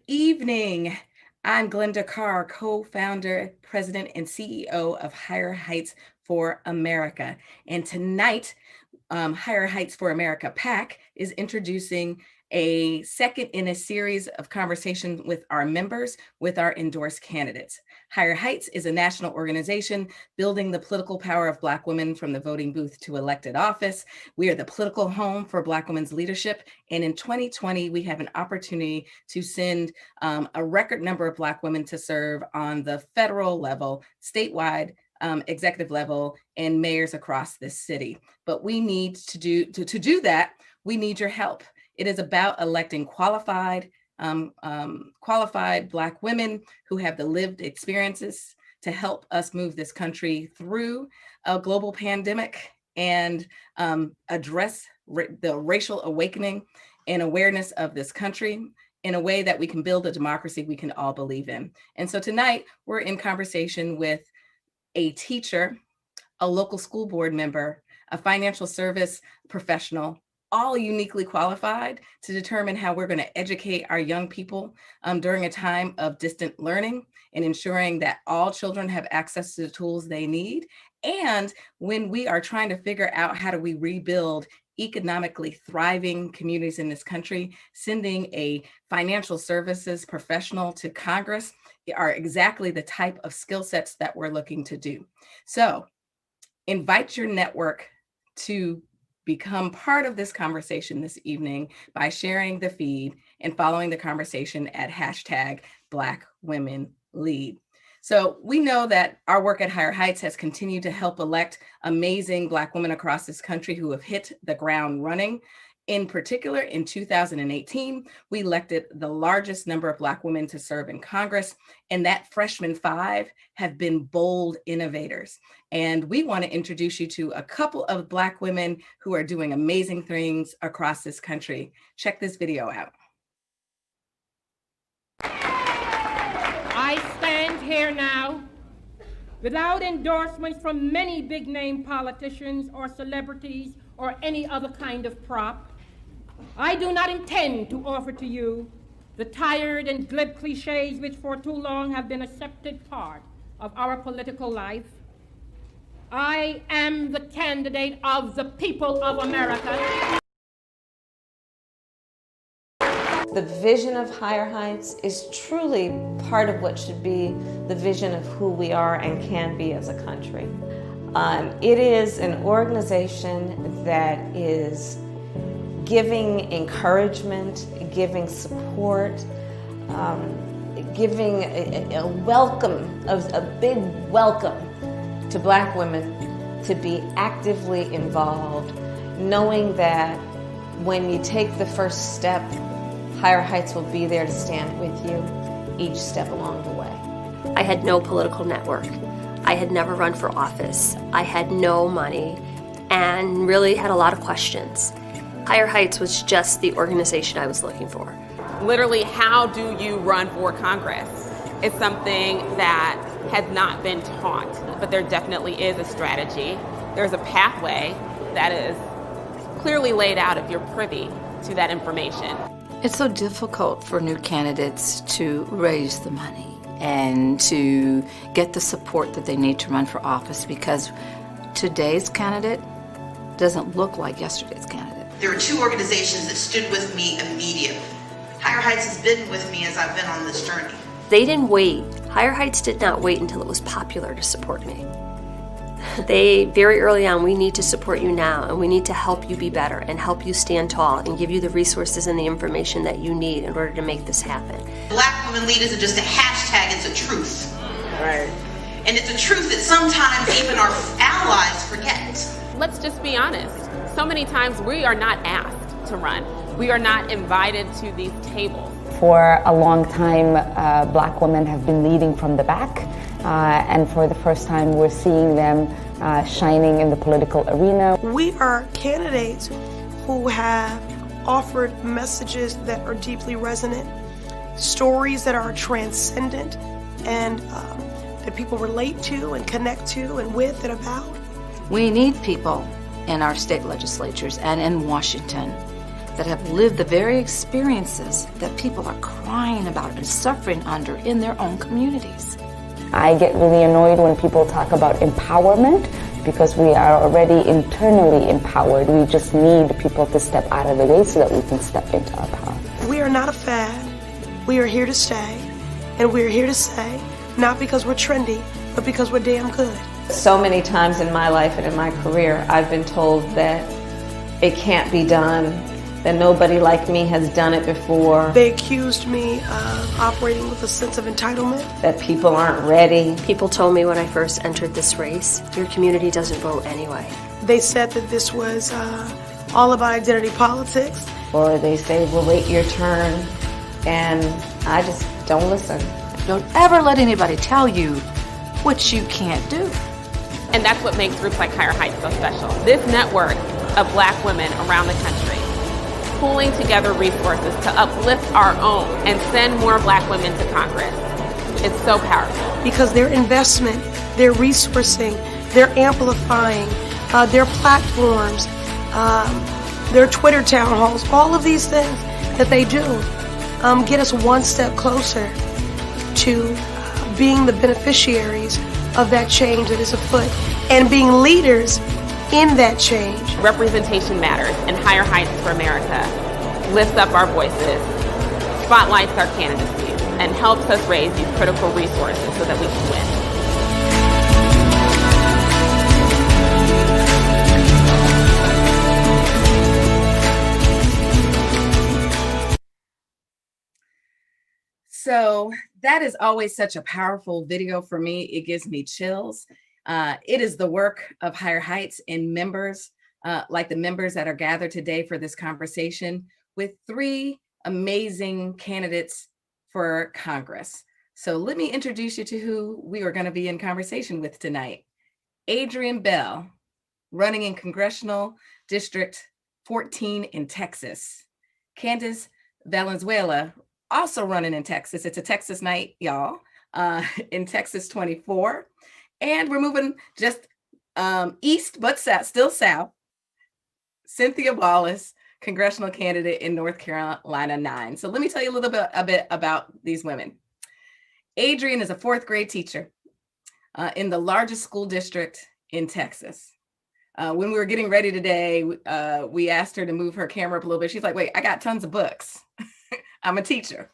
evening. I'm Glenda Carr, co-founder, president, and CEO of Higher Heights for America. And tonight, Higher Heights for America PAC is introducing a second in a series of conversations with our members, with our endorsed candidates. Higher Heights is a national organization building the political power of Black women from the voting booth to elected office. We are the political home for Black women's leadership. And in 2020, we have an opportunity to send a record number of Black women to serve on the federal level, statewide, executive level, and mayors across this city. But we need to do that, we need your help. It is about electing qualified Black women who have the lived experiences to help us move this country through a global pandemic and address the racial awakening and awareness of this country in a way that we can build a democracy we can all believe in. And so tonight we're in conversation with a teacher, a local school board member, a financial service professional, all uniquely qualified to determine how we're going to educate our young people during a time of distant learning and ensuring that all children have access to the tools they need. And when we are trying to figure out how do we rebuild economically thriving communities in this country, sending a financial services professional to Congress are exactly the type of skill sets that we're looking to do. So invite your network to become part of this conversation this evening by sharing the feed and following the conversation at #BlackWomenLead. So we know that our work at Higher Heights has continued to help elect amazing Black women across this country who have hit the ground running. In particular, in 2018, we elected the largest number of Black women to serve in Congress, and that freshman 5 have been bold innovators. And we want to introduce you to a couple of Black women who are doing amazing things across this country. Check this video out. I stand here now without endorsements from many big-name politicians or celebrities or any other kind of prop. I do not intend to offer to you the tired and glib cliches which for too long have been an accepted part of our political life. I am the candidate of the people of America. The vision of Higher Heights is truly part of what should be the vision of who we are and can be as a country. It is an organization that is giving encouragement, giving support, giving a welcome, a big welcome to Black women to be actively involved, knowing that when you take the first step, Higher Heights will be there to stand with you each step along the way. I had no political network. I had never run for office. I had no money and really had a lot of questions. Higher Heights was just the organization I was looking for. Literally, how do you run for Congress? It's something that has not been taught, but there definitely is a strategy. There's a pathway that is clearly laid out if you're privy to that information. It's so difficult for new candidates to raise the money and to get the support that they need to run for office because today's candidate doesn't look like yesterday's candidate. There are two organizations that stood with me immediately. Higher Heights has been with me as I've been on this journey. They didn't wait. Higher Heights did not wait until it was popular to support me. They, very early on, we need to support you now, and we need to help you be better and help you stand tall and give you the resources and the information that you need in order to make this happen. Black Women Lead isn't just a hashtag, it's a truth. Right. And it's a truth that sometimes even our allies forget. Let's just be honest. So many times we are not asked to run. We are not invited to these tables. For a long time, Black women have been leading from the back, and for the first time we're seeing them shining in the political arena. We are candidates who have offered messages that are deeply resonant, stories that are transcendent and that people relate to and connect to and with and about. We need people in our state legislatures and in Washington that have lived the very experiences that people are crying about and suffering under in their own communities. I get really annoyed when people talk about empowerment because we are already internally empowered. We just need people to step out of the way so that we can step into our power. We are not a fad. We are here to stay. And we're here to stay, not because we're trendy, but because we're damn good. So many times in my life and in my career, I've been told that it can't be done, that nobody like me has done it before. They accused me of operating with a sense of entitlement. That people aren't ready. People told me when I first entered this race, your community doesn't vote anyway. They said that this was all about identity politics. Or they say, well, wait your turn. And I just don't listen. Don't ever let anybody tell you what you can't do. And that's what makes groups like Higher Heights so special. This network of Black women around the country, pooling together resources to uplift our own and send more Black women to Congress. It's so powerful. Because their investment, their resourcing, their amplifying, their platforms, their Twitter town halls, all of these things that they do get us one step closer to being the beneficiaries of that change that is afoot and being leaders in that change. Representation matters, and Higher Heights for America lifts up our voices, spotlights our candidacies, and helps us raise these critical resources so that we can win. So that is always such a powerful video for me. It gives me chills. It is the work of Higher Heights and members, like the members that are gathered today for this conversation with 3 amazing candidates for Congress. So let me introduce you to who we are going to be in conversation with tonight. Adrienne Bell, running in Congressional District 14 in Texas. Candace Valenzuela, also running in Texas. It's a Texas night, y'all, in Texas 24. And we're moving just east, but south, still south. Cynthia Wallace, congressional candidate in North Carolina 9. So let me tell you a bit about these women. Adrienne is a 4th grade teacher in the largest school district in Texas. When we were getting ready today, we asked her to move her camera up a little bit. She's like, wait, I got tons of books. I'm a teacher.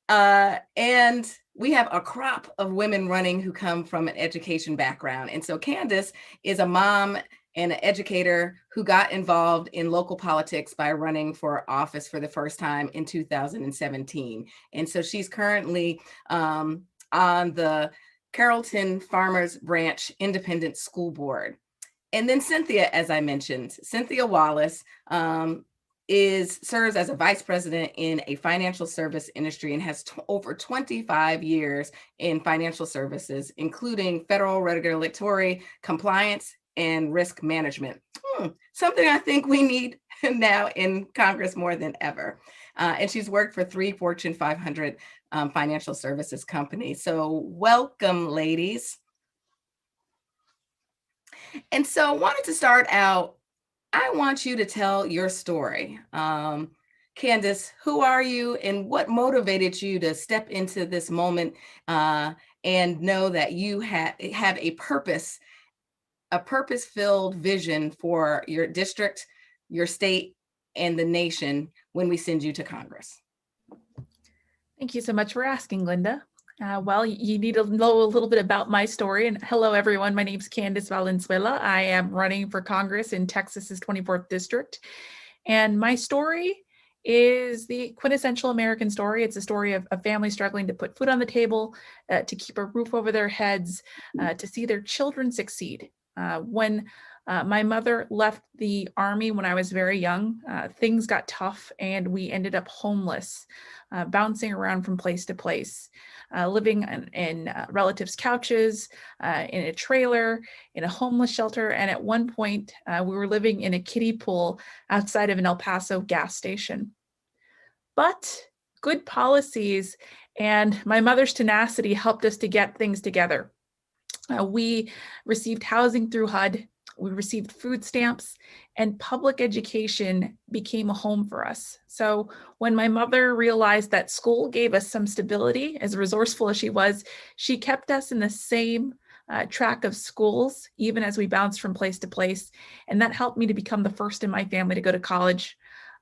And we have a crop of women running who come from an education background. And so Candace is a mom and an educator who got involved in local politics by running for office for the first time in 2017. And so she's currently on the Carrollton Farmers Branch Independent School Board. And then Cynthia, as I mentioned, Cynthia Wallace, serves as a vice president in a financial service industry and has over 25 years in financial services, including federal regulatory compliance and risk management. Something I think we need now in Congress more than ever. And she's worked for 3 Fortune 500 financial services companies. So welcome, ladies. And so I wanted to start out, I want you to tell your story. Candace, who are you and what motivated you to step into this moment and know that you have a purpose-filled vision for your district, your state, and the nation when we send you to Congress? Thank you so much for asking, Linda. Well, you need to know a little bit about my story. And hello, everyone. My name is Candace Valenzuela. I am running for Congress in Texas's 24th district. And my story is the quintessential American story. It's a story of a family struggling to put food on the table, to keep a roof over their heads, to see their children succeed. When my mother left the Army when I was very young, things got tough and we ended up homeless, bouncing around from place to place. Living in relatives' couches, in a trailer, in a homeless shelter. And at one point, we were living in a kiddie pool outside of an El Paso gas station. But good policies and my mother's tenacity helped us to get things together. We received housing through HUD. We received food stamps, and public education became a home for us. So when my mother realized that school gave us some stability, as resourceful as she was, she kept us in the same track of schools, even as we bounced from place to place. And that helped me to become the first in my family to go to college.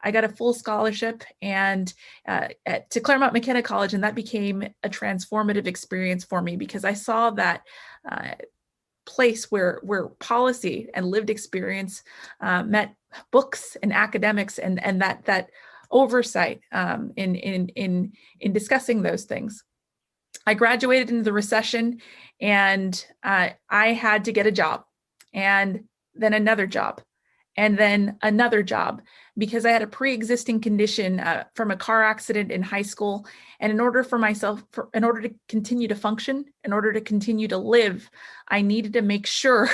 I got a full scholarship and to Claremont McKenna College, and that became a transformative experience for me because I saw that place where policy and lived experience met books and academics, and that oversight in discussing those things. I graduated into the recession, and I had to get a job, and then another job, and then another job, because I had a pre-existing condition from a car accident in high school. And in order to continue to function, in order to continue to live, I needed to make sure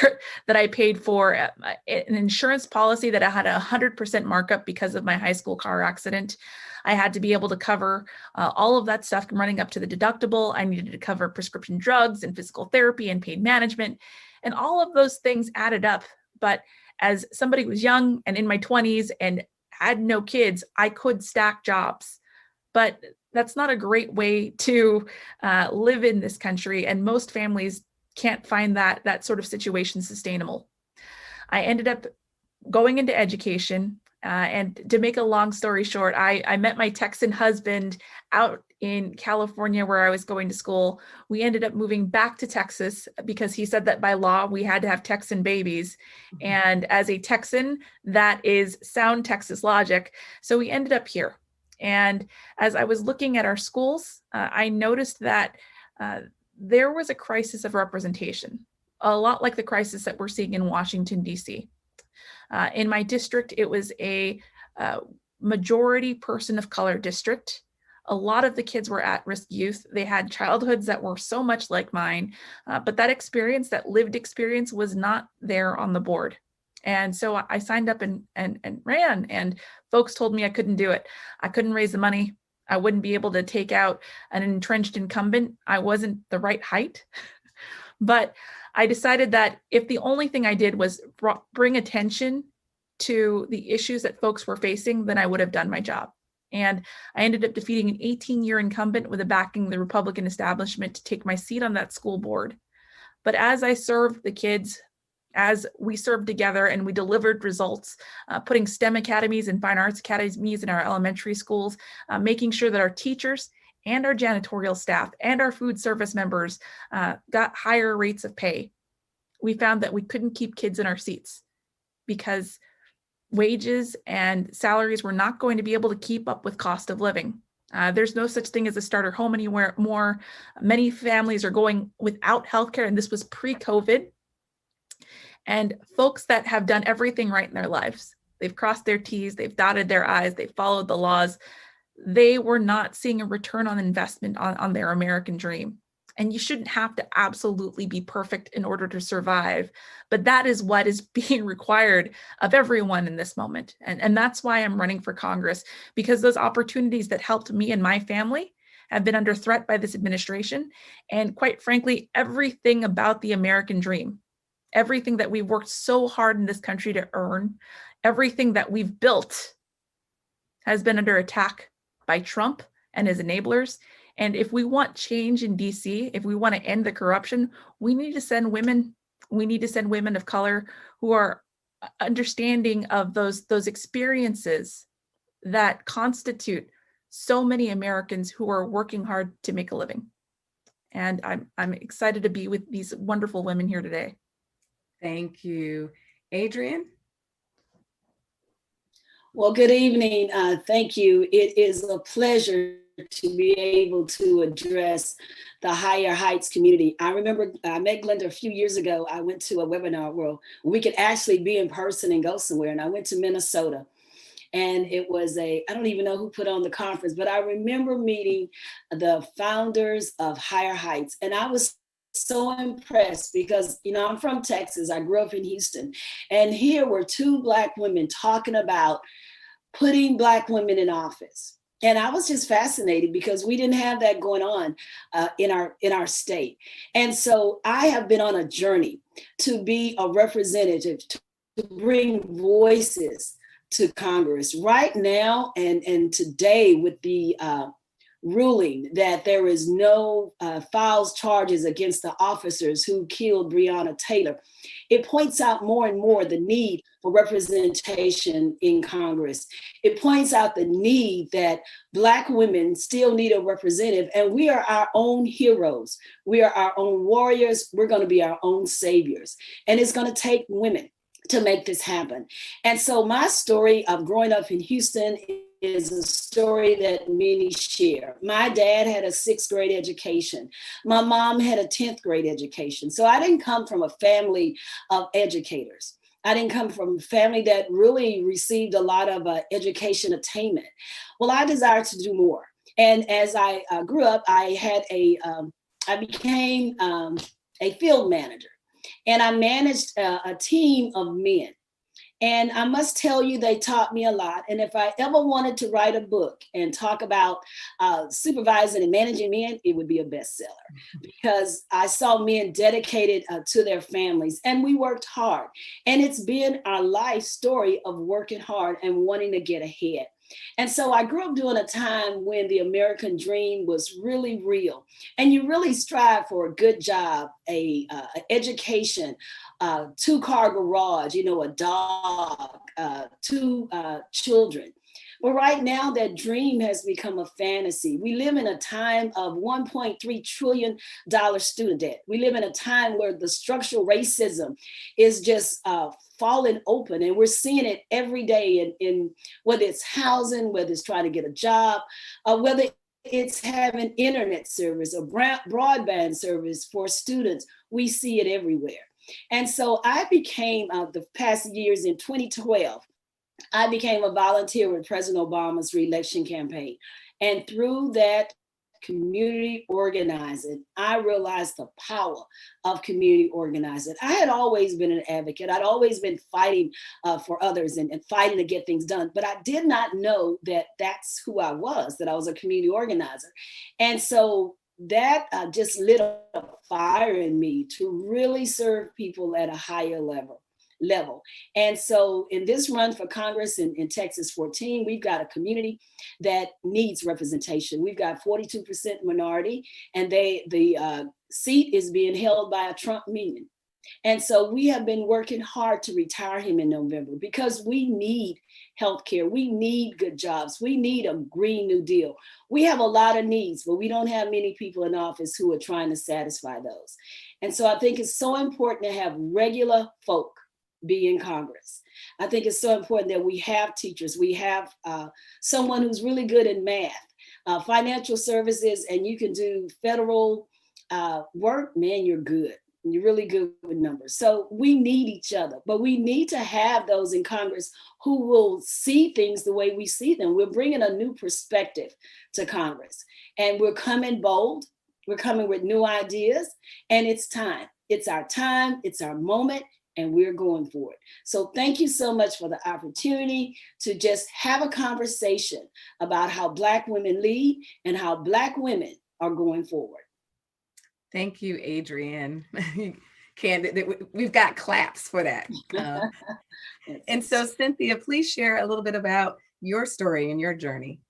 that I paid for an insurance policy that I had 100% markup because of my high school car accident. I had to be able to cover all of that stuff running up to the deductible. I needed to cover prescription drugs and physical therapy and pain management. And all of those things added up. But as somebody who was young and in my 20s and had no kids, I could stack jobs. But that's not a great way to live in this country. And most families can't find that sort of situation sustainable. I ended up going into education. And to make a long story short, I met my Texan husband out in California where I was going to school. We ended up moving back to Texas because he said that by law we had to have Texan babies. And as a Texan, that is sound Texas logic. So we ended up here. And as I was looking at our schools, I noticed that there was a crisis of representation, a lot like the crisis that we're seeing in Washington, D.C. In my district, it was a majority person of color district. A lot of the kids were at-risk youth. They had childhoods that were so much like mine, but that experience, that lived experience, was not there on the board. And so I signed up and ran, and folks told me I couldn't do it. I couldn't raise the money. I wouldn't be able to take out an entrenched incumbent. I wasn't the right height. But I decided that if the only thing I did was bring attention to the issues that folks were facing, then I would have done my job. And I ended up defeating an 18-year incumbent with the backing of the Republican establishment to take my seat on that school board. But as I served the kids, as we served together and we delivered results, putting STEM academies and fine arts academies in our elementary schools, making sure that our teachers and our janitorial staff and our food service members got higher rates of pay, we found that we couldn't keep kids in our seats because wages and salaries were not going to be able to keep up with cost of living. There's no such thing as a starter home anywhere more. Many families are going without healthcare, and this was pre-COVID. And folks that have done everything right in their lives, they've crossed their T's, they've dotted their I's, they've followed the laws, they were not seeing a return on investment on their American dream. And you shouldn't have to absolutely be perfect in order to survive. But that is what is being required of everyone in this moment. And that's why I'm running for Congress, because those opportunities that helped me and my family have been under threat by this administration. And quite frankly, everything about the American dream, everything that we've worked so hard in this country to earn, everything that we've built has been under attack by Trump and his enablers. And if we want change in DC, if we want to end the corruption, we need to send women. We need to send women of color who are understanding of those experiences that constitute so many Americans who are working hard to make a living. And I'm excited to be with these wonderful women here today. Thank you. Adrienne? Well, good evening. Thank you. It is a pleasure to be able to address the Higher Heights community. I remember I met Glenda a few years ago. I went to a webinar where we could actually be in person and go somewhere. And I went to Minnesota. And it was I don't even know who put on the conference, but I remember meeting the founders of Higher Heights. And I was so impressed because, you know, I'm from Texas. I grew up in Houston. And here were two Black women talking about putting Black women in office. And I was just fascinated because we didn't have that going on in our state. And so I have been on a journey. to be a representative, to bring voices to Congress. Right now and today, with the ruling that there is no files charges against the officers who killed Breonna Taylor, it points out more and more the need for representation in Congress. It points out the need that Black women still need a representative, and we are our own heroes. We are our own warriors. We're going to be our own saviors. And it's going to take women to make this happen. And so my story of growing up in Houston is a story that many share. My dad had a 6th grade education. My mom had a 10th grade education. So I didn't come from a family of educators. I didn't come from a family that really received a lot of education attainment. Well, I desired to do more. And as I grew up, I became a field manager, and I managed a team of men. And I must tell you, they taught me a lot. And if I ever wanted to write a book and talk about supervising and managing men, it would be a bestseller, because I saw men dedicated to their families, and we worked hard. And it's been our life story of working hard and wanting to get ahead. And so I grew up during a time when the American dream was really real, and you really strive for a good job, a education, 2-car garage, a dog, 2 children. But right now, that dream has become a fantasy. We live in a time of $1.3 trillion student debt. We live in a time where the structural racism is just falling open, and we're seeing it every day in whether it's housing, whether it's trying to get a job, whether it's having internet service or broadband service for students. We see it everywhere. And so I became, the past years, in 2012, I became a volunteer with President Obama's re-election campaign. And through that community organizing, I realized the power of community organizing. I had always been an advocate. I'd always been fighting for others and fighting to get things done. But I did not know that that's who I was, that I was a community organizer. And so that just lit a fire in me to really serve people at a higher level. And so in this run for Congress in Texas 14, we've got a community that needs representation. We've got 42% minority, and the seat is being held by a Trump minion. And so we have been working hard to retire him in November, because we need healthcare. We need good jobs. We need a Green New Deal. We have a lot of needs, but we don't have many people in office who are trying to satisfy those. And so I think it's so important to have regular folk be in Congress. I think it's so important that we have teachers. We have someone who's really good in math, financial services, and you can do federal work. Man, you're good. You're really good with numbers. So we need each other, but we need to have those in Congress who will see things the way we see them. We're bringing a new perspective to Congress, and we're coming bold. We're coming with new ideas, and it's time. It's our time. It's our moment. And we're going for it. So thank you so much for the opportunity to just have a conversation about how Black women lead and how Black women are going forward. Thank you, Adrienne. Candace, we've got claps for that. And so, Cynthia, please share a little bit about your story and your journey.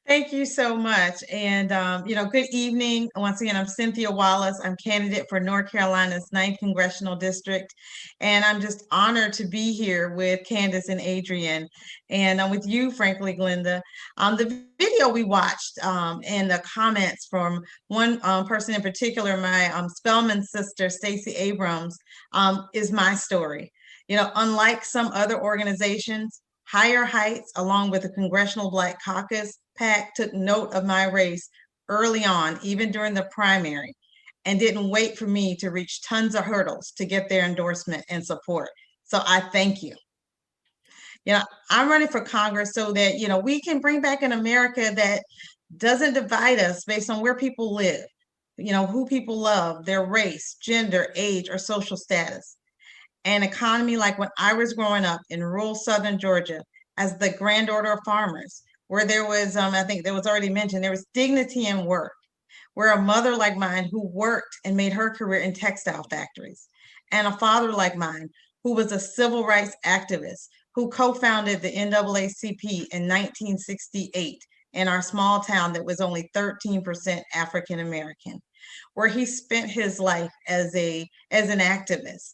Thank you so much. And, good evening. Once again, I'm Cynthia Wallace. I'm candidate for North Carolina's 9th Congressional District. And I'm just honored to be here with Candace and Adrienne, and with you, frankly, Glenda. The video we watched and the comments from one person in particular, my Spelman sister, Stacey Abrams, is my story. Unlike some other organizations, Higher Heights, along with the Congressional Black Caucus PAC, took note of my race early on, even during the primary, and didn't wait for me to reach tons of hurdles to get their endorsement and support. So I thank you. I'm running for Congress so that, we can bring back an America that doesn't divide us based on where people live, who people love, their race, gender, age, or social status. An economy like when I was growing up in rural Southern Georgia as the granddaughter of farmers, where there was, I think that was already mentioned, there was dignity in work, where a mother like mine who worked and made her career in textile factories, and a father like mine who was a civil rights activist who co-founded the NAACP in 1968 in our small town that was only 13% African American, where he spent his life as an activist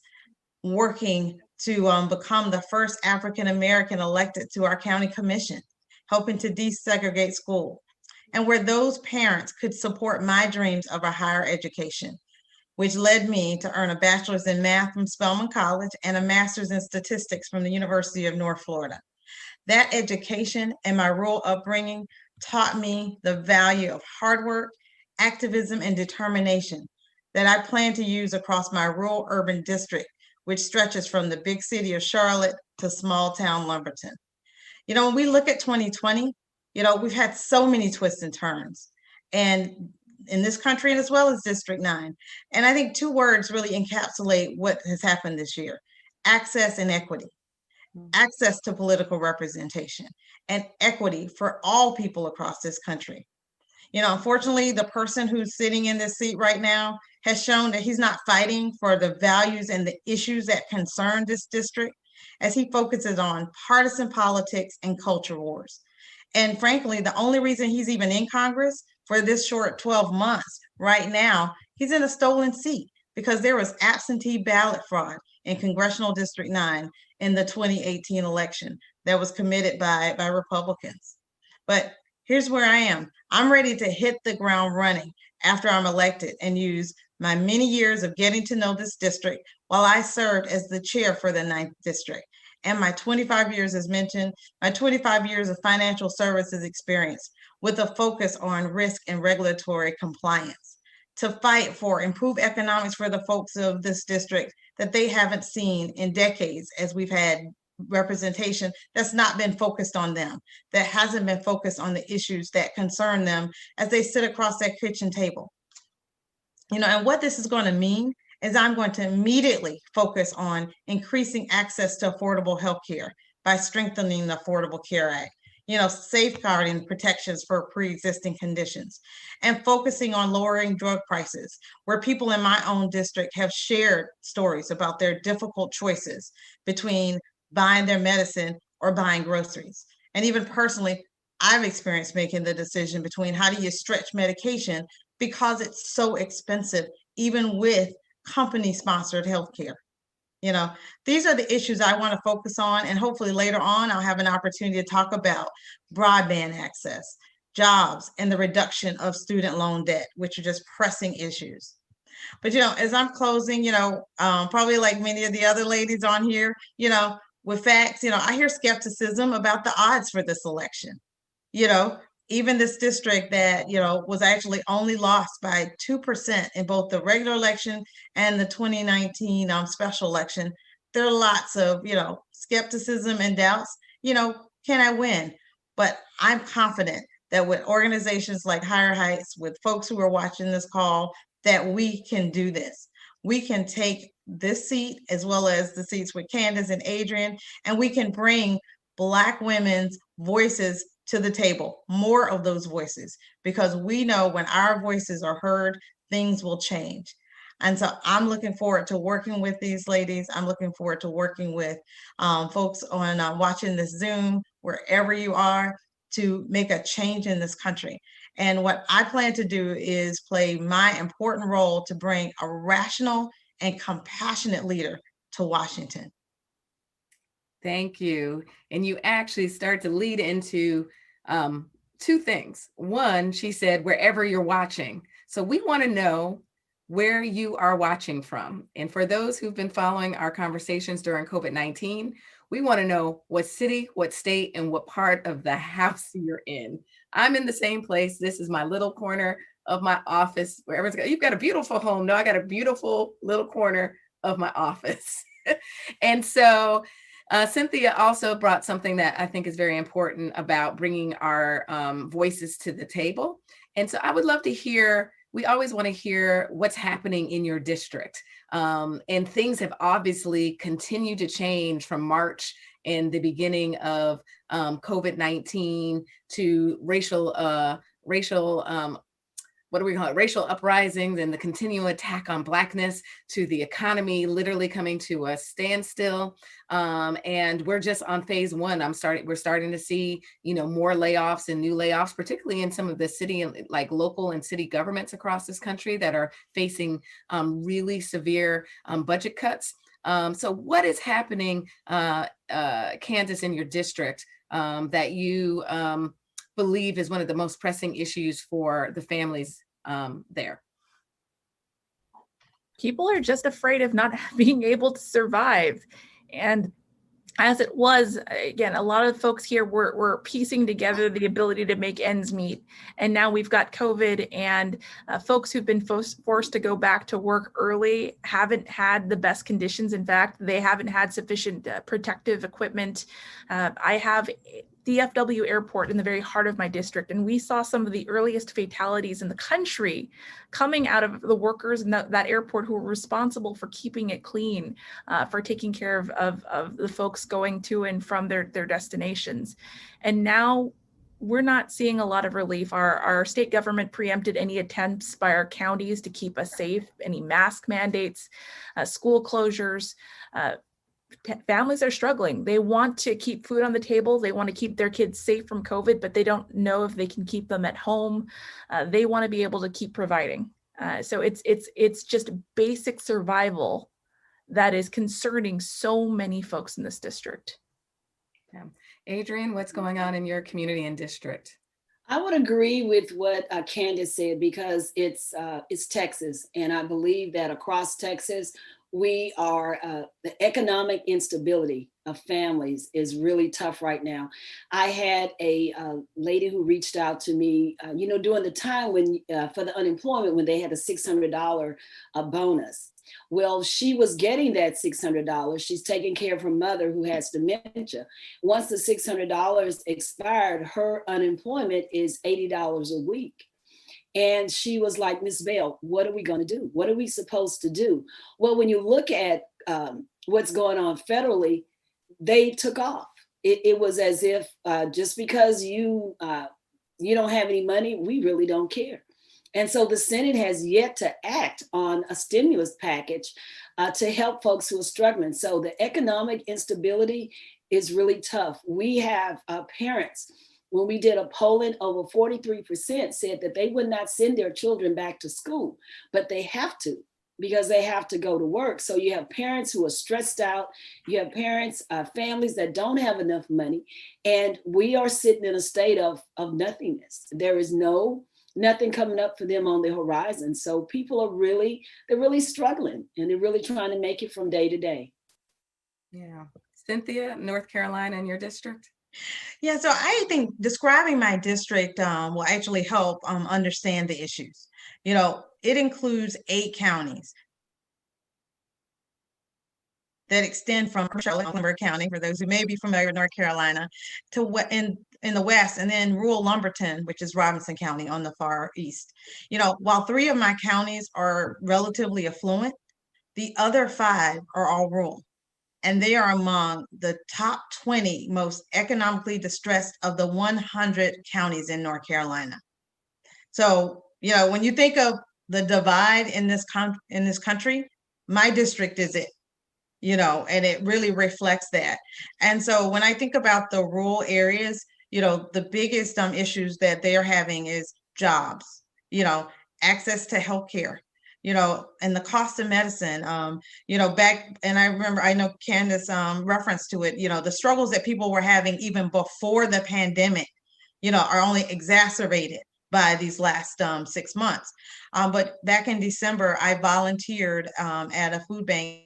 working to become the first African American elected to our county commission, helping to desegregate school, and where those parents could support my dreams of a higher education, which led me to earn a bachelor's in math from Spelman College and a master's in statistics from the University of North Florida. That education and my rural upbringing taught me the value of hard work, activism, and determination that I plan to use across my rural urban district, which stretches from the big city of Charlotte to small town Lumberton. You know, when we look at 2020, you know, we've had so many twists and turns, and in this country and as well as District 9. And I think two words really encapsulate what has happened this year: access and equity. Access to political representation and equity for all people across this country. You know, unfortunately, the person who's sitting in this seat right now has shown that he's not fighting for the values and the issues that concern this district, as he focuses on partisan politics and culture wars. And frankly, the only reason he's even in Congress for this short 12 months right now, he's in a stolen seat because there was absentee ballot fraud in Congressional District 9 in the 2018 election that was committed by Republicans. But here's where I am. I'm ready to hit the ground running after I'm elected and use my many years of getting to know this district while I served as the chair for the 9th district. And my 25 years, as mentioned, my 25 years of financial services experience with a focus on risk and regulatory compliance to fight for improved economics for the folks of this district that they haven't seen in decades, as we've had representation that's not been focused on them, that hasn't been focused on the issues that concern them as they sit across that kitchen table. You know, and what this is going to mean is I'm going to immediately focus on increasing access to affordable health care by strengthening the Affordable Care Act, you know, safeguarding protections for pre-existing conditions, and focusing on lowering drug prices, where people in my own district have shared stories about their difficult choices between buying their medicine or buying groceries. And even personally, I've experienced making the decision between how do you stretch medication because it's so expensive, even with company-sponsored healthcare. You know, these are the issues I want to focus on, and hopefully later on I'll have an opportunity to talk about broadband access, jobs, and the reduction of student loan debt, which are just pressing issues. But, you know, as I'm closing, you know, probably like many of the other ladies on here, you know, with facts, you know, I hear skepticism about the odds for this election. You know, even this district that, you know, was actually only lost by 2% in both the regular election and the 2019 special election, there are lots of, you know, skepticism and doubts. You know, can I win? But I'm confident that with organizations like Higher Heights, with folks who are watching this call, that we can do this. We can take this seat as well as the seats with Candace and Adrienne, and we can bring Black women's voices to the table, more of those voices, because we know when our voices are heard, things will change. And so I'm looking forward to working with these ladies. I'm looking forward to working with folks on watching this Zoom, wherever you are, to make a change in this country. And what I plan to do is play my important role to bring a rational and compassionate leader to Washington. Thank you. And you actually start to lead into two things. One, she said, wherever you're watching. So we want to know where you are watching from. And for those who've been following our conversations during COVID-19, we want to know what city, what state, and what part of the house you're in. I'm in the same place. This is my little corner of my office where everyone's got, you've got a beautiful home. No, I got a beautiful little corner of my office. And so Cynthia also brought something that I think is very important about bringing our voices to the table. And so I would love to hear, we always want to hear what's happening in your district. And things have obviously continued to change from March and the beginning of COVID-19 to racial what do we call it, racial uprisings and the continual attack on Blackness, to the economy literally coming to a standstill. And we're just on phase one. We're starting to see, more layoffs and new layoffs, particularly in some of the city, like local and city governments across this country that are facing really severe budget cuts. So what is happening, Candace, in your district that you believe is one of the most pressing issues for the families there? People are just afraid of not being able to survive. And as it was, again, a lot of folks here were piecing together the ability to make ends meet. And now we've got COVID, and folks who've been forced to go back to work early haven't had the best conditions. In fact, they haven't had sufficient protective equipment. I have DFW Airport in the very heart of my district, and we saw some of the earliest fatalities in the country coming out of the workers in that airport who were responsible for keeping it clean, for taking care of the folks going to and from their destinations. And now we're not seeing a lot of relief. Our state government preempted any attempts by our counties to keep us safe, any mask mandates, school closures. Families are struggling. They want to keep food on the table. They want to keep their kids safe from COVID, but they don't know if they can keep them at home. They want to be able to keep providing. So it's just basic survival that is concerning so many folks in this district. Yeah. Adrienne, what's going on in your community and district? I would agree with what Candace said, because it's Texas, and I believe that across Texas, we are, the economic instability of families is really tough right now. I had a lady who reached out to me, during the time when, for the unemployment, when they had a $600 bonus. Well, she was getting that $600. She's taking care of her mother who has dementia. Once the $600 expired, her unemployment is $80 a week. And she was like, Ms. Bell, what are we going to do? What are we supposed to do? Well, when you look at what's going on federally, they took off. It was as if just because you don't have any money, we really don't care. And so the Senate has yet to act on a stimulus package to help folks who are struggling. So the economic instability is really tough. We have parents. When we did a polling, over 43% said that they would not send their children back to school, but they have to, because they have to go to work. So you have parents who are stressed out. You have parents, families that don't have enough money. And we are sitting in a state of nothingness. There is nothing coming up for them on the horizon. So people are really struggling, and they're really trying to make it from day to day. Yeah. Cynthia, North Carolina, in your district? Yeah, so I think describing my district will actually help understand the issues. It includes 8 counties that extend from Charlotte County, for those who may be familiar with North Carolina, to in the west, and then rural Lumberton, which is Robinson County on the far east. While 3 of my counties are relatively affluent, the other 5 are all rural. And they are among the top 20 most economically distressed of the 100 counties in North Carolina. So, when you think of the divide in this country, my district is it, and it really reflects that. And so when I think about the rural areas, the biggest issues that they are having is jobs, access to healthcare, and the cost of medicine, and I know Candace referenced to it, the struggles that people were having even before the pandemic, are only exacerbated by these last 6 months. But back in December, I volunteered at a food bank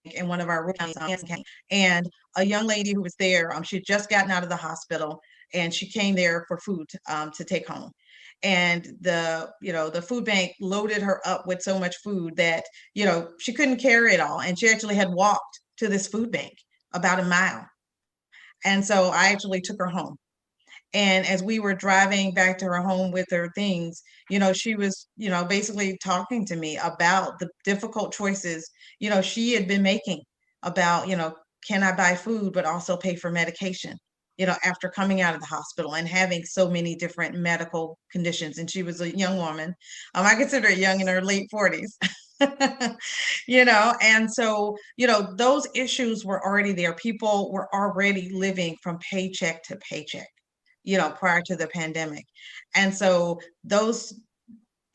in one of our counties, and a young lady who was there, she had just gotten out of the hospital, and she came there for food to take home. And the food bank loaded her up with so much food that, she couldn't carry it all. And she actually had walked to this food bank about a mile. And so I actually took her home. And as we were driving back to her home with her things, she was, basically talking to me about the difficult choices, she had been making about, can I buy food, but also pay for medication? after coming out of the hospital and having so many different medical conditions. And she was a young woman. I consider her young, in her late 40s. And so, those issues were already there. People were already living from paycheck to paycheck, prior to the pandemic. And so those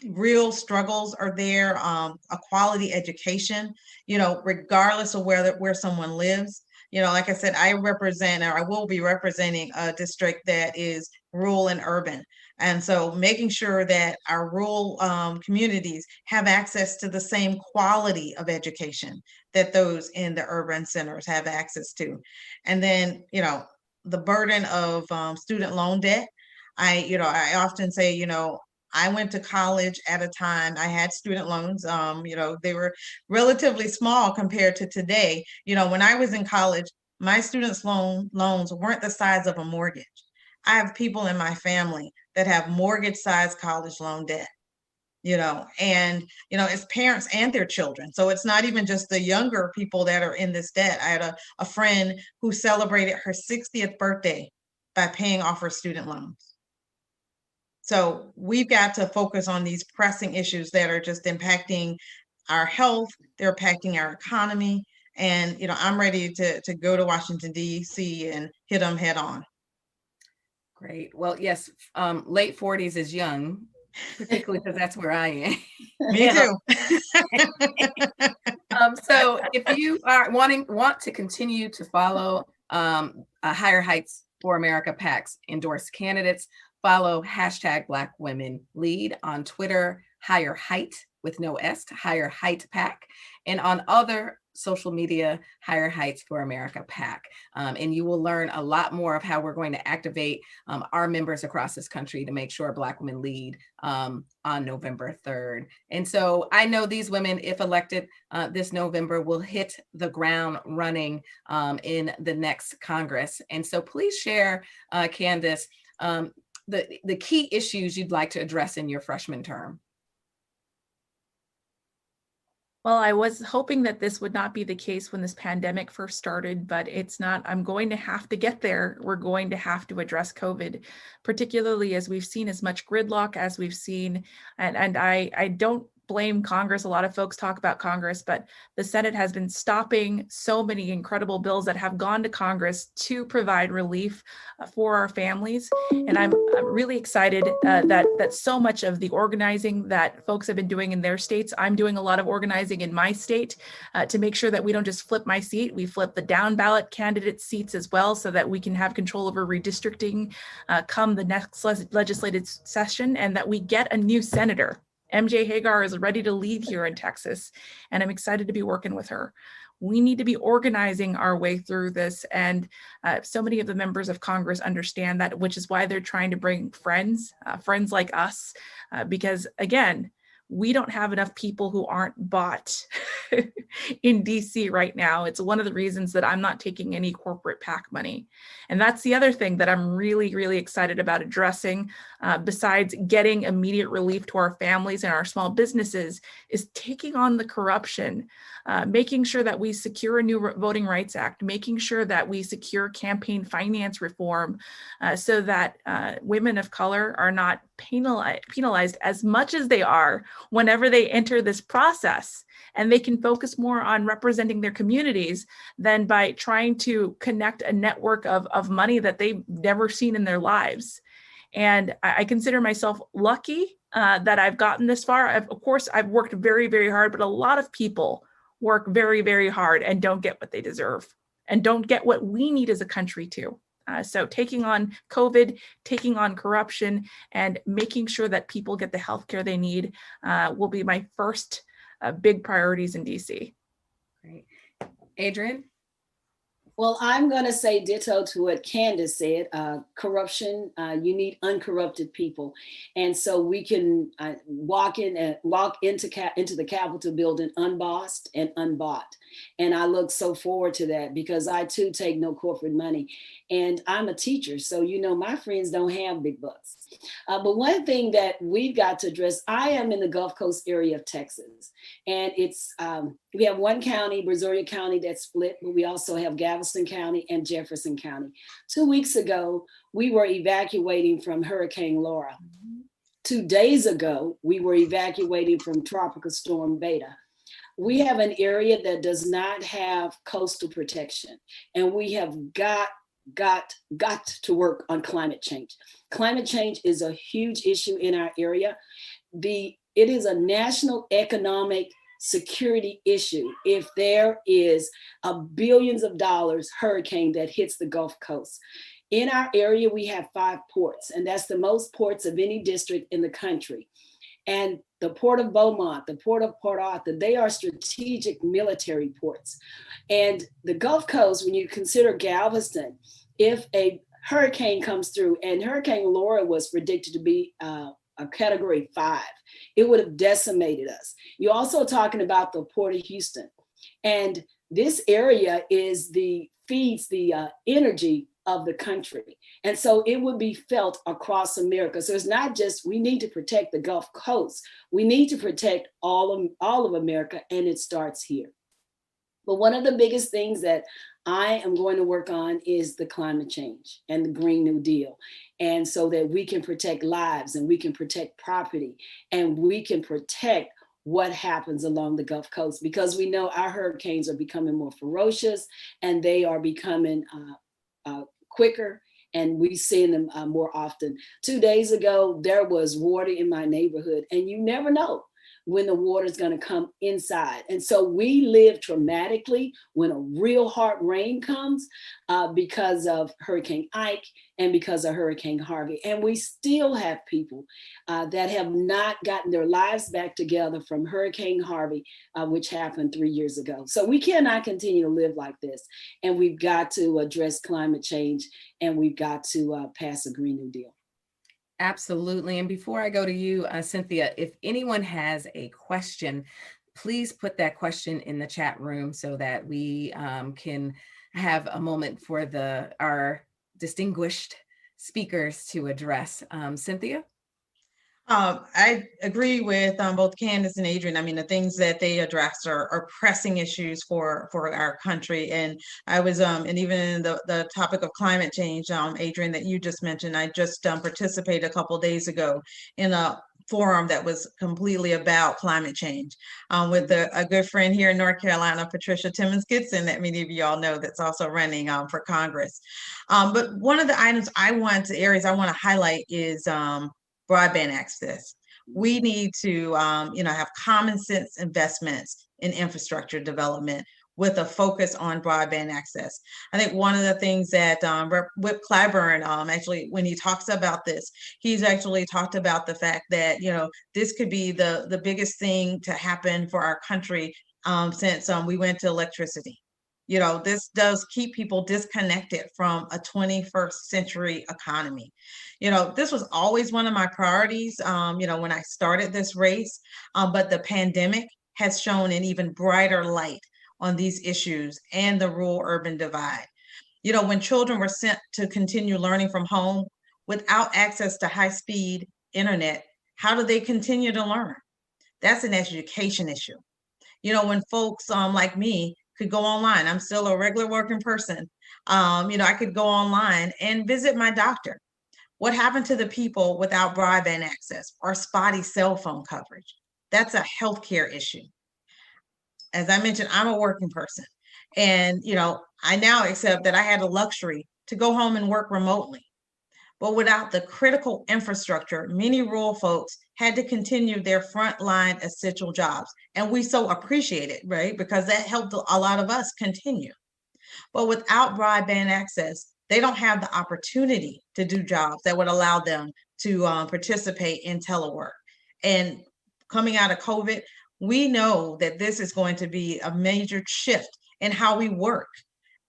real struggles are there. A quality education, regardless of where someone lives. Like I said, I will be representing a district that is rural and urban. And so making sure that our rural communities have access to the same quality of education that those in the urban centers have access to. And then, the burden of student loan debt. I often say, I went to college at a time I had student loans. They were relatively small compared to today. When I was in college, my students' loans weren't the size of a mortgage. I have people in my family that have mortgage-sized college loan debt. It's parents and their children. So it's not even just the younger people that are in this debt. I had a friend who celebrated her 60th birthday by paying off her student loans. So we've got to focus on these pressing issues that are just impacting our health, they're impacting our economy. And, I'm ready to go to Washington, D.C. and hit them head on. Great. Well, yes, late 40s is young, particularly because that's where I am. Me too. So if you want to continue to follow Higher Heights for America PAC's endorsed candidates, follow #BlackWomenLead on Twitter, Higher Height with no S, Higher Height PAC, and on other social media, Higher Heights for America PAC. And you will learn a lot more of how we're going to activate our members across this country to make sure Black women lead on November 3rd. And so I know these women, if elected this November, will hit the ground running in the next Congress. And so please share, Candace, the key issues you'd like to address in your freshman term. Well, I was hoping that this would not be the case when this pandemic first started, but it's not. I'm going to have to get there. We're going to have to address COVID, particularly as we've seen as much gridlock as we've seen. And I don't blame Congress. A lot of folks talk about Congress, but the Senate has been stopping so many incredible bills that have gone to Congress to provide relief for our families. And I'm really excited that so much of the organizing that folks have been doing in their states, I'm doing a lot of organizing in my state to make sure that we don't just flip my seat, we flip the down ballot candidate seats as well, so that we can have control over redistricting come the next legislative session, and that we get a new senator. MJ Hagar is ready to lead here in Texas, and I'm excited to be working with her. We need to be organizing our way through this, and so many of the members of Congress understand that, which is why they're trying to bring friends like us, because again, we don't have enough people who aren't bought in DC right now. It's one of the reasons that I'm not taking any corporate PAC money. And that's the other thing that I'm really, really excited about addressing, besides getting immediate relief to our families and our small businesses, is taking on the corruption, making sure that we secure a new Voting Rights Act, making sure that we secure campaign finance reform, so that women of color are not penalized as much as they are whenever they enter this process, and they can focus more on representing their communities than by trying to connect a network of money that they've never seen in their lives. And I consider myself lucky that I've gotten this far. Of course, I've worked very, very hard, but a lot of people work very, very hard and don't get what they deserve and don't get what we need as a country too. So taking on COVID, taking on corruption, and making sure that people get the healthcare they need will be my first big priorities in DC. Great. Adrienne? Well, I'm going to say ditto to what Candace said. Corruption, you need uncorrupted people. And so we can walk into the Capitol building unbossed and unbought. And I look so forward to that, because I too take no corporate money. And I'm a teacher, so my friends don't have big bucks. But one thing that we've got to address, I am in the Gulf Coast area of Texas, and it's we have one county, Brazoria County, that's split, but we also have Galveston Galveston County and Jefferson County. 2 weeks ago, we were evacuating from Hurricane Laura. 2 days ago, we were evacuating from Tropical Storm Beta. We have an area that does not have coastal protection, and we have got to work on climate change. Climate change is a huge issue in our area. It is a national economic security issue if there is a billions of dollars hurricane that hits the Gulf Coast. In our area, we have 5 ports, and that's the most ports of any district in the country. And the Port of Beaumont, the Port of Port Arthur, they are strategic military ports. And the Gulf Coast, when you consider Galveston, if a hurricane comes through, and Hurricane Laura was predicted to be a Category 5, it would have decimated us. You're also talking about the Port of Houston. And this area feeds the energy of the country. And so it would be felt across America. So it's not just, we need to protect the Gulf Coast. We need to protect all of America, and it starts here. But one of the biggest things that I am going to work on is the climate change and the Green New Deal. And so that we can protect lives, and we can protect property, and we can protect what happens along the Gulf Coast, because we know our hurricanes are becoming more ferocious, and they are becoming quicker, and we see them more often. 2 days ago, there was water in my neighborhood, and you never know when the water is going to come inside. And so we live traumatically when a real hard rain comes because of Hurricane Ike and because of Hurricane Harvey. And we still have people that have not gotten their lives back together from Hurricane Harvey, which happened 3 years ago. So we cannot continue to live like this. And we've got to address climate change, and we've got to pass a Green New Deal. Absolutely. And before I go to you, Cynthia, if anyone has a question, please put that question in the chat room so that we can have a moment for our distinguished speakers to address. Cynthia? I agree with both Candace and Adrienne. I mean, the things that they addressed are pressing issues for our country. And I was, and even in the topic of climate change, Adrienne, that you just mentioned, I just participated a couple of days ago in a forum that was completely about climate change with a good friend here in North Carolina, Patricia Timmons-Gibson, that many of you all know, that's also running for Congress. But one of the areas I want to highlight is broadband access. We need to, have common sense investments in infrastructure development with a focus on broadband access. I think one of the things that Whip Clyburn, actually, when he talks about this, he's actually talked about the fact that, this could be the biggest thing to happen for our country since we went to electricity. This does keep people disconnected from a 21st century economy. This was always one of my priorities, when I started this race, but the pandemic has shown an even brighter light on these issues and the rural-urban divide. When children were sent to continue learning from home without access to high-speed internet, how do they continue to learn? That's an education issue. When folks like me could go online, I'm still a regular working person, I could go online and visit my doctor. What happened to the people without broadband access or spotty cell phone coverage? That's a healthcare issue. As I mentioned, I'm a working person, and I now accept that I had the luxury to go home and work remotely. But without the critical infrastructure, many rural folks had to continue their frontline essential jobs. And we so appreciate it, right? Because that helped a lot of us continue. But without broadband access, they don't have the opportunity to do jobs that would allow them to participate in telework. And coming out of COVID, we know that this is going to be a major shift in how we work.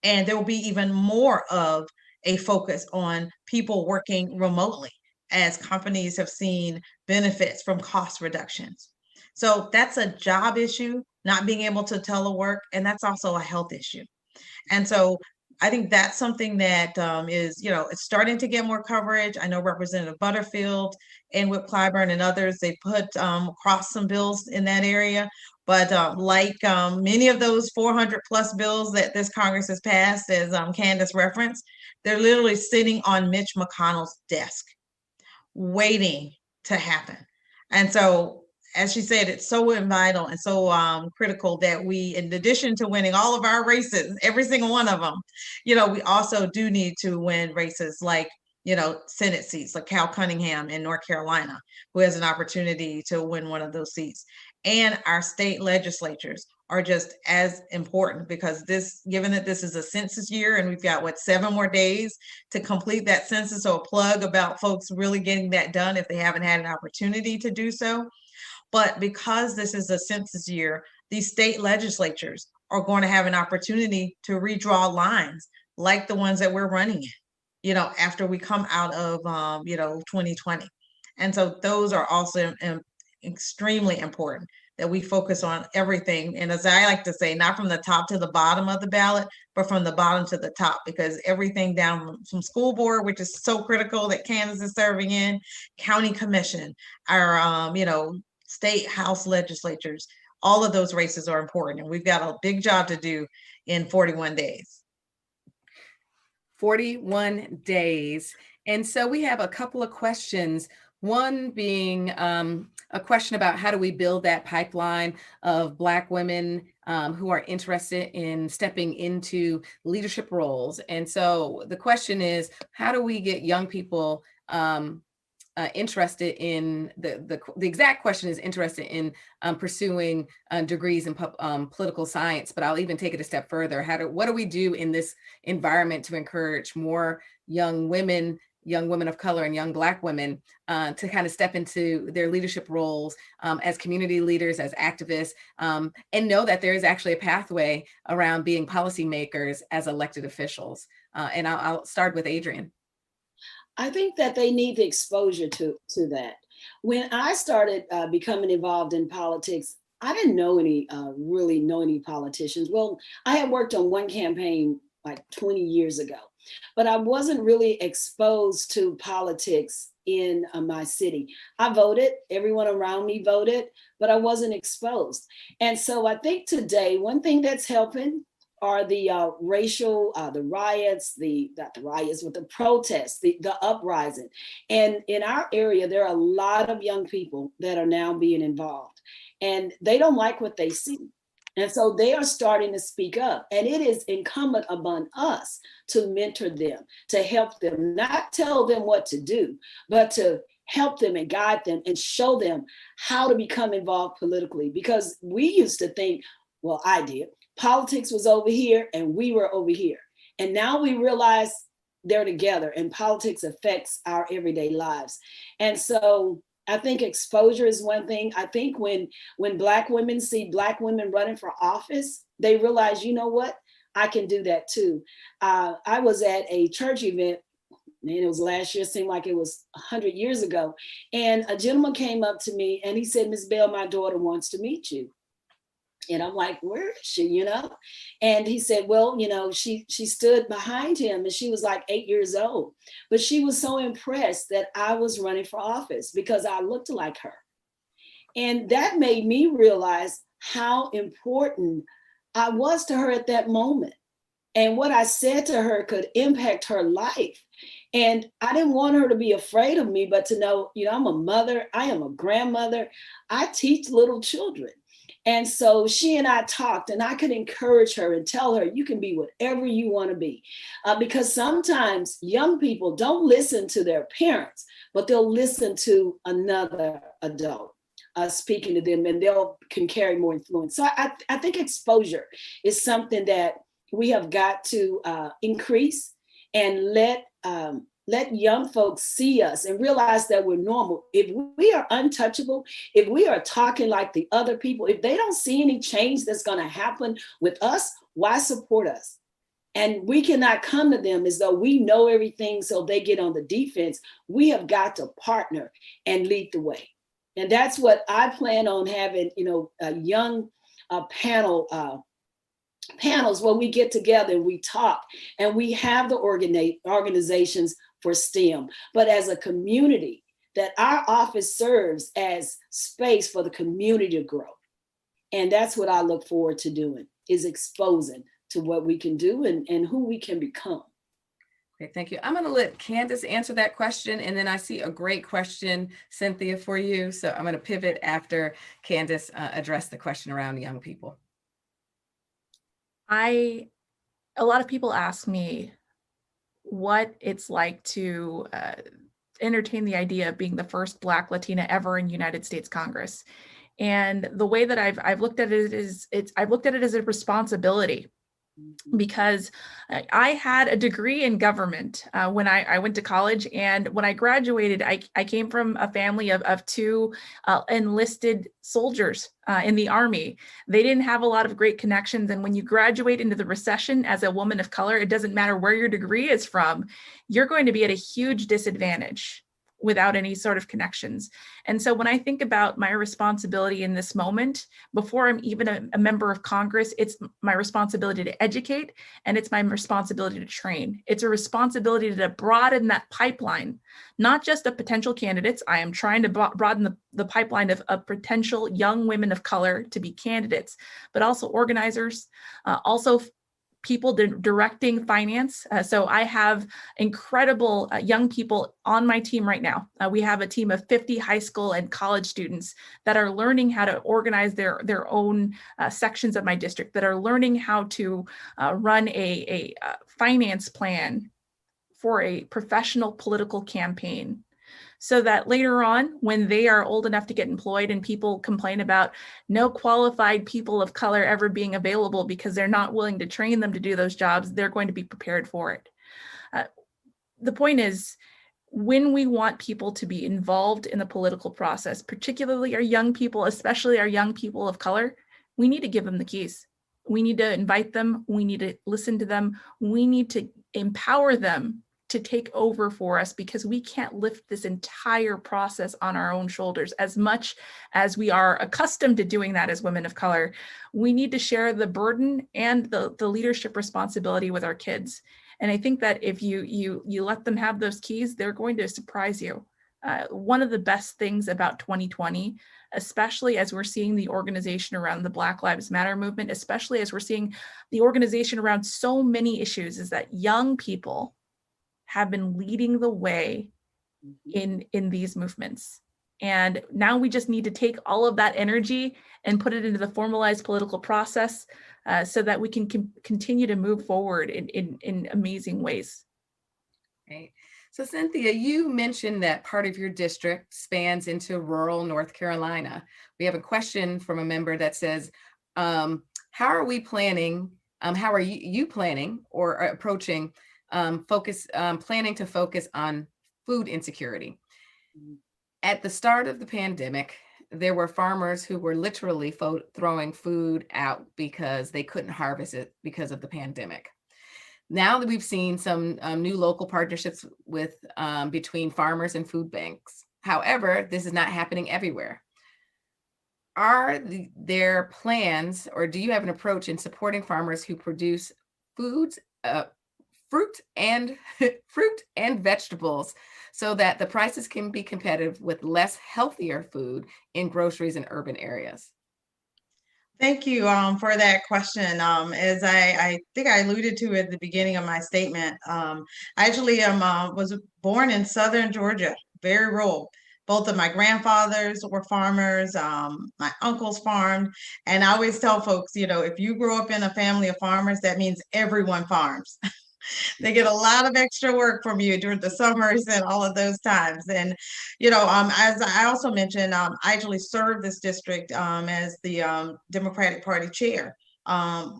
And there will be even more of a focus on people working remotely as companies have seen benefits from cost reductions. So that's a job issue, not being able to telework, and that's also a health issue. And so I think that's something that is, it's starting to get more coverage. I know Representative Butterfield and Whip Clyburn and others, they put across some bills in that area. But like many of those 400 plus bills that this Congress has passed, as Candace referenced, they're literally sitting on Mitch McConnell's desk, waiting to happen. And so, as she said, it's so vital and so critical that we, in addition to winning all of our races, every single one of them, we also do need to win races like, Senate seats, like Cal Cunningham in North Carolina, who has an opportunity to win one of those seats. And our state legislatures are just as important, because given that this is a census year and we've got 7 more days to complete that census, so a plug about folks really getting that done if they haven't had an opportunity to do so. But because this is a census year, these state legislatures are going to have an opportunity to redraw lines like the ones that we're running in, after we come out of, 2020. And so those are also extremely important, that we focus on everything. And as I like to say, not from the top to the bottom of the ballot, but from the bottom to the top, because everything down from school board, which is so critical that Candace is serving in, county commission, our, state house legislatures, all of those races are important. And we've got a big job to do in 41 days. 41 days. And so we have a couple of questions. One being a question about how do we build that pipeline of Black women who are interested in stepping into leadership roles. And so the question is, how do we get young people interested in the exact question is interested in pursuing degrees in political science, but I'll even take it a step further. What do we do in this environment to encourage more young women of color and young Black women to kind of step into their leadership roles as community leaders, as activists, and know that there is actually a pathway around being policymakers as elected officials. And I'll start with Adrienne. I think that they need the exposure to that. When I started becoming involved in politics, I didn't really know any politicians. Well, I had worked on one campaign like 20 years ago, but I wasn't really exposed to politics in my city. I voted, everyone around me voted, but I wasn't exposed. And so I think today, one thing that's helping are the racial, the riots, not the riots, but the protests, the uprising. And in our area, there are a lot of young people that are now being involved, and they don't like what they see. And so they are starting to speak up, and it is incumbent upon us to mentor them, to help them, not tell them what to do, but to help them and guide them and show them how to become involved politically. Because we used to think, well, I did, politics was over here and we were over here. And now we realize they're together and politics affects our everyday lives. And so I think exposure is one thing. I think when Black women see Black women running for office, they realize, you know what, I can do that too. I was at a church event, and it was last year, seemed like it was 100 years ago. And a gentleman came up to me and he said, Ms. Bell, my daughter wants to meet you. And I'm like, where is she, And he said, well, she stood behind him and she was like 8 years old. But she was so impressed that I was running for office because I looked like her. And that made me realize how important I was to her at that moment. And what I said to her could impact her life. And I didn't want her to be afraid of me, but to know, I'm a mother, I am a grandmother, I teach little children. And so she and I talked, and I could encourage her and tell her, you can be whatever you want to be. Because sometimes young people don't listen to their parents, but they'll listen to another adult speaking to them, and can carry more influence. So I think exposure is something that we have got to increase and let young folks see us and realize that we're normal. If we are untouchable, if we are talking like the other people, if they don't see any change that's going to happen with us, why support us? And we cannot come to them as though we know everything so they get on the defense. We have got to partner and lead the way. And that's what I plan on having, a young panel panels where we get together and we talk, and we have the organizations for STEM, but as a community, that our office serves as space for the community to grow. And that's what I look forward to doing, is exposing to what we can do and who we can become. Great, thank you. I'm going to let Candace answer that question, and then I see a great question, Cynthia, for you. So I'm going to pivot after Candace addressed the question around young people. A lot of people ask me what it's like to entertain the idea of being the first Black Latina ever in United States Congress. And the way that I've looked at it is I've looked at it as a responsibility, because I had a degree in government when I went to college. And when I graduated, I came from a family of two enlisted soldiers in the Army. They didn't have a lot of great connections. And when you graduate into the recession as a woman of color, it doesn't matter where your degree is from, you're going to be at a huge disadvantage without any sort of connections. And so when I think about my responsibility in this moment, before I'm even a member of Congress, it's my responsibility to educate, and it's my responsibility to train. It's a responsibility to broaden that pipeline, not just of potential candidates. I am trying to broaden the pipeline of potential young women of color to be candidates, but also organizers, also people directing finance. So I have incredible young people on my team right now. We have a team of 50 high school and college students that are learning how to organize their own sections of my district, that are learning how to run a finance plan for a professional political campaign, so that later on, when they are old enough to get employed and people complain about no qualified people of color ever being available because they're not willing to train them to do those jobs, they're going to be prepared for it. The point is, when we want people to be involved in the political process, particularly our young people, especially our young people of color, we need to give them the keys. We need to invite them. We need to listen to them. We need to empower them to take over for us, because we can't lift this entire process on our own shoulders. As much as we are accustomed to doing that as women of color, we need to share the burden and the leadership responsibility with our kids. And I think that if you let them have those keys, they're going to surprise you. One of the best things about 2020, especially as we're seeing the organization around the Black Lives Matter movement, especially as we're seeing the organization around so many issues, is that young people have been leading the way in these movements. And now we just need to take all of that energy and put it into the formalized political process so that we can continue to move forward in amazing ways. Right. So Cynthia, you mentioned that part of your district spans into rural North Carolina. We have a question from a member that says, how are we planning, how are you planning or approaching planning to focus on food insecurity? At the start of the pandemic, there were farmers who were literally throwing food out because they couldn't harvest it because of the pandemic. Now that we've seen some new local partnerships with between farmers and food banks. However, this is not happening everywhere. Are there plans, or do you have an approach in supporting farmers who produce foods, fruit and vegetables, so that the prices can be competitive with less healthier food in groceries in urban areas? Thank you for that question. As I think I alluded to at the beginning of my statement, I actually was born in southern Georgia, very rural. Both of my grandfathers were farmers, my uncles farmed, and I always tell folks, if you grow up in a family of farmers, that means everyone farms. They get a lot of extra work from you during the summers and all of those times. And, as I also mentioned, I actually served this district as the Democratic Party chair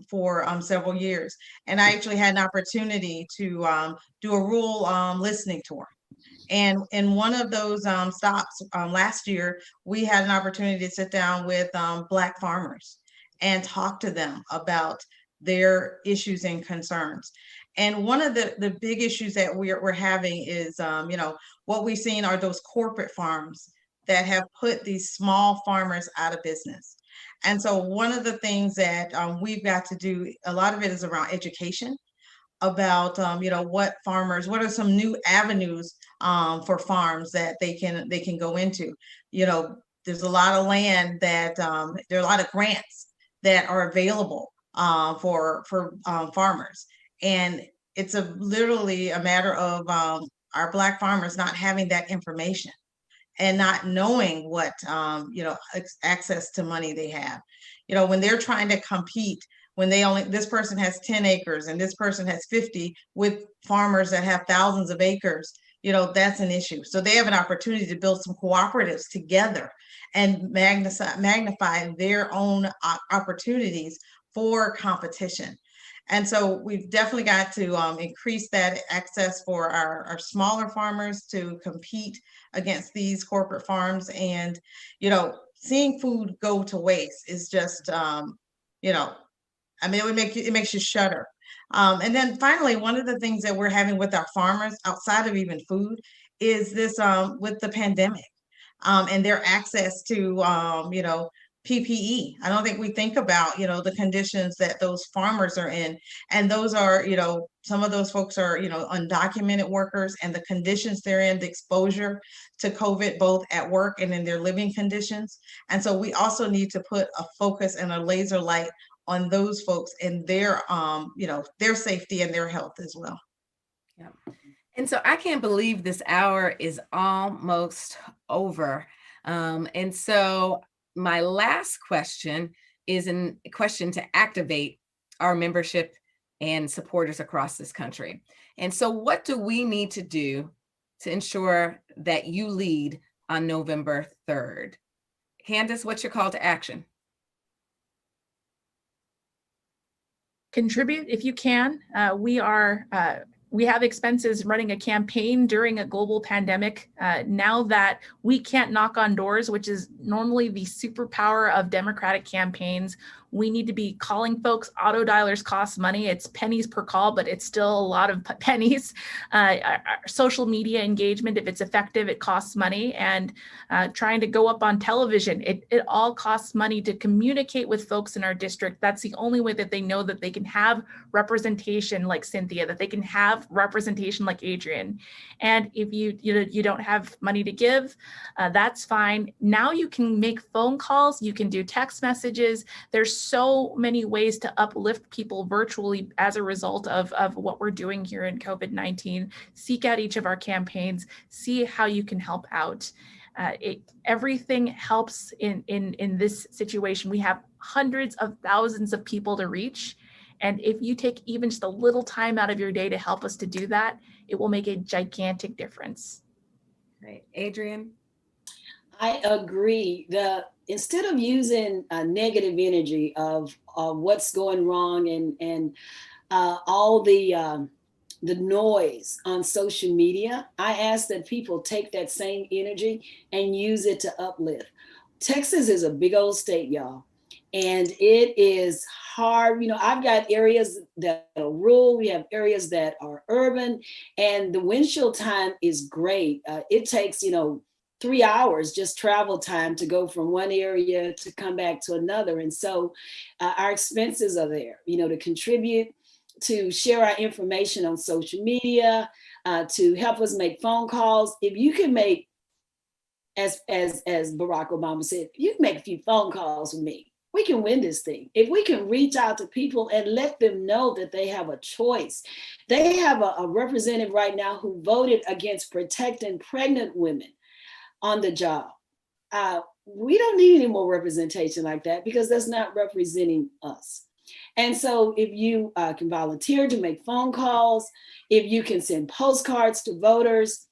for several years. And I actually had an opportunity to do a rural listening tour. And in one of those stops last year, we had an opportunity to sit down with Black farmers and talk to them about their issues and concerns. And one of the big issues that we're having is, what we've seen are those corporate farms that have put these small farmers out of business. And so one of the things that we've got to do, a lot of it is around education about what are some new avenues for farms that they can go into. There's a lot of land that there are a lot of grants that are available for farmers, and it's literally a matter of our Black farmers not having that information and not knowing what access to money they have. When they're trying to compete, when this person has 10 acres and this person has 50 with farmers that have thousands of acres, that's an issue. So they have an opportunity to build some cooperatives together and magnify their own opportunities for competition. And so we've definitely got to increase that access for our smaller farmers to compete against these corporate farms. And, seeing food go to waste is just, it makes you shudder. And then finally, one of the things that we're having with our farmers outside of even food is this with the pandemic and their access to, PPE. I don't think we think about, the conditions that those farmers are in. And those are, some of those folks are, undocumented workers, and the conditions they're in, the exposure to COVID, both at work and in their living conditions. And so we also need to put a focus and a laser light on those folks and their, their safety and their health as well. Yeah. And so I can't believe this hour is almost over. And so my last question is a question to activate our membership and supporters across this country. And so what do we need to do to ensure that you lead on November 3rd? Candace, what's your call to action? Contribute if you can. We have expenses running a campaign during a global pandemic. Now that we can't knock on doors, which is normally the superpower of Democratic campaigns, we need to be calling folks. Auto dialers cost money. It's pennies per call, but it's still a lot of pennies. Our social media engagement, if it's effective, it costs money. And trying to go up on television, it all costs money to communicate with folks in our district. That's the only way that they know that they can have representation like Cynthia, that they can have representation like Adrienne. And if you don't have money to give, that's fine. Now you can make phone calls, you can do text messages. There's so many ways to uplift people virtually as a result of what we're doing here in COVID-19. Seek out each of our campaigns, see how you can help out. Everything helps in this situation. We have hundreds of thousands of people to reach. And if you take even just a little time out of your day to help us to do that, it will make a gigantic difference. Right. Adrienne? I agree. Instead of using negative energy of what's going wrong and all the noise on social media, I ask that people take that same energy and use it to uplift. Texas is a big old state, y'all. And it is hard. I've got areas that are rural. We have areas that are urban, and the windshield time is great. It takes, 3 hours just travel time to go from one area to come back to another. And so our expenses are there, to contribute, to share our information on social media, to help us make phone calls. If you can make, as Barack Obama said, you can make a few phone calls with me, we can win this thing. If we can reach out to people and let them know that they have a choice. They have a representative right now who voted against protecting pregnant women on the job. We don't need any more representation like that, because that's not representing us. And so if you can volunteer to make phone calls, if you can send postcards to voters,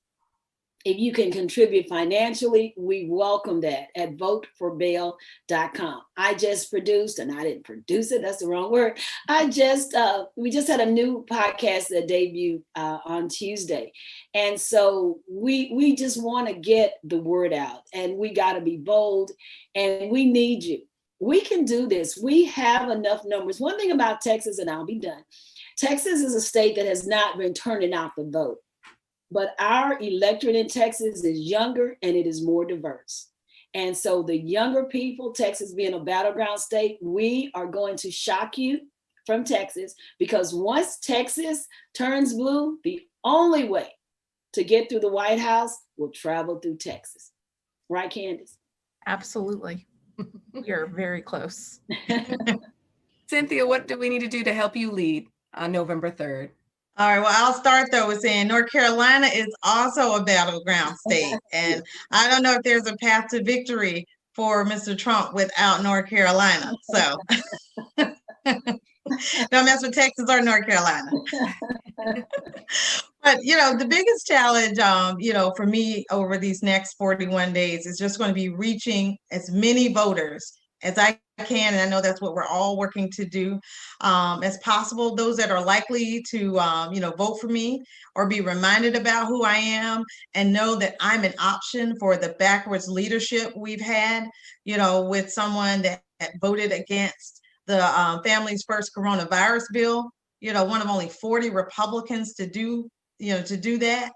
if you can contribute financially, we welcome that at voteforbail.com. I just produced, and I didn't produce it, that's the wrong word. We just had a new podcast that debuted on Tuesday. And so we just want to get the word out, and we got to be bold, and we need you. We can do this. We have enough numbers. One thing about Texas, and I'll be done. Texas is a state that has not been turning out the vote. But our electorate in Texas is younger and it is more diverse. And so the younger people, Texas being a battleground state, we are going to shock you from Texas, because once Texas turns blue, the only way to get through the White House will travel through Texas. Right, Candace? Absolutely. We are very close. Cynthia, what do we need to do to help you lead on November 3rd? All right, well, I'll start though with saying North Carolina is also a battleground state. And I don't know if there's a path to victory for Mr. Trump without North Carolina. So don't mess with Texas or North Carolina. But, the biggest challenge, for me over these next 41 days is just going to be reaching as many voters as I can, and I know that's what we're all working to do, as possible. Those that are likely to, vote for me or be reminded about who I am and know that I'm an option for the backwards leadership we've had, with someone that voted against the Families First coronavirus bill, one of only 40 Republicans to do that.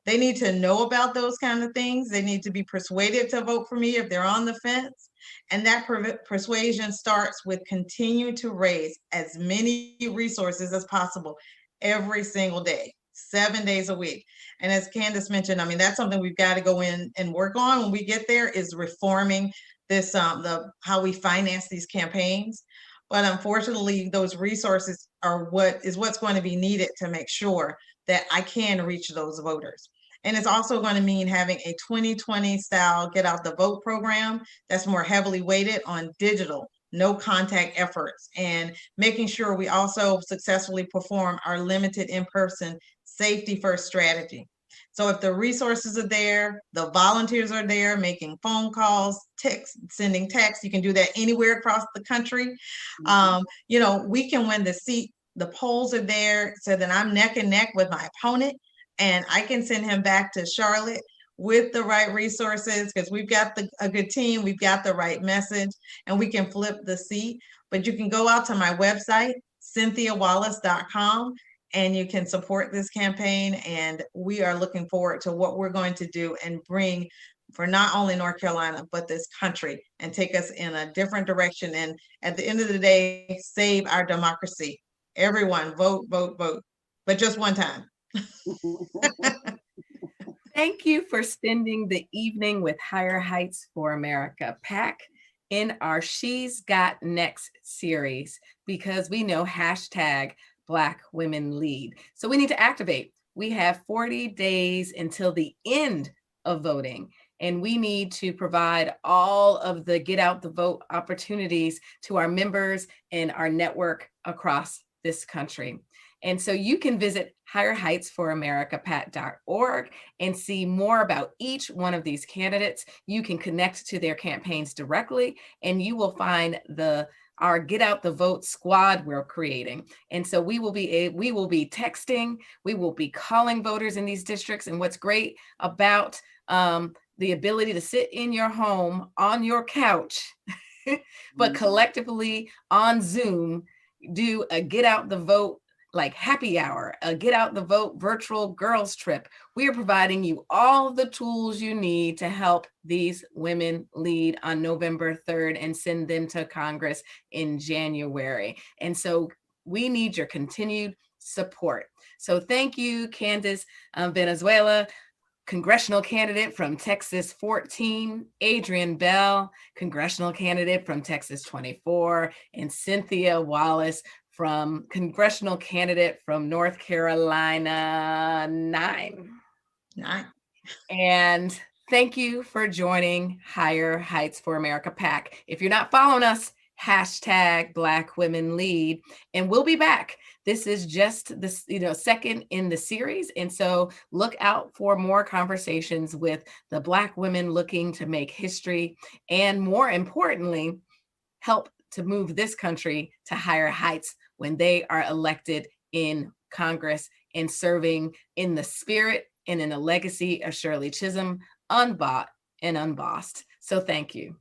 They need to know about those kind of things. They need to be persuaded to vote for me if they're on the fence. And that persuasion starts with continue to raise as many resources as possible every single day, 7 days a week. And as Candace mentioned, that's something we've got to go in and work on when we get there, is reforming this, how we finance these campaigns. But unfortunately, those resources are what's going to be needed to make sure that I can reach those voters. And it's also going to mean having a 2020 style Get Out the Vote program that's more heavily weighted on digital, no contact efforts, and making sure we also successfully perform our limited in-person safety first strategy. So if the resources are there, the volunteers are there, making phone calls, sending texts, you can do that anywhere across the country. We can win the seat. The polls are there so that I'm neck and neck with my opponent, and I can send him back to Charlotte with the right resources, because we've got a good team, we've got the right message, and we can flip the seat. But you can go out to my website, CynthiaWallace.com, and you can support this campaign. And we are looking forward to what we're going to do and bring for not only North Carolina, but this country, and take us in a different direction. And at the end of the day, save our democracy. Everyone vote, vote, vote, but just one time. Thank you for spending the evening with Higher Heights for America PAC in our She's Got Next series, because we know #Black Women Lead. So we need to activate. We have 40 days until the end of voting, and we need to provide all of the Get Out the Vote opportunities to our members and our network across this country. And so you can visit higherheightsforamericapat.org and see more about each one of these candidates. You can connect to their campaigns directly, and you will find our Get Out the Vote squad we're creating. And so we will be texting, we will be calling voters in these districts. And what's great about the ability to sit in your home on your couch, but collectively on Zoom, do a Get Out the Vote like happy hour, a Get Out the Vote virtual girls trip. We are providing you all the tools you need to help these women lead on November 3rd and send them to Congress in January. And so we need your continued support. So thank you, Candace Valenzuela, congressional candidate from Texas 14, Adrienne Bell, congressional candidate from Texas 24, and Cynthia Wallace, from congressional candidate from North Carolina 9. And thank you for joining Higher Heights for America PAC. If you're not following us, #Black Women Lead, and we'll be back. This is just this, second in the series. And so look out for more conversations with the Black women looking to make history, and more importantly, help to move this country to higher heights when they are elected in Congress and serving in the spirit and in a legacy of Shirley Chisholm, unbought and unbossed. So thank you.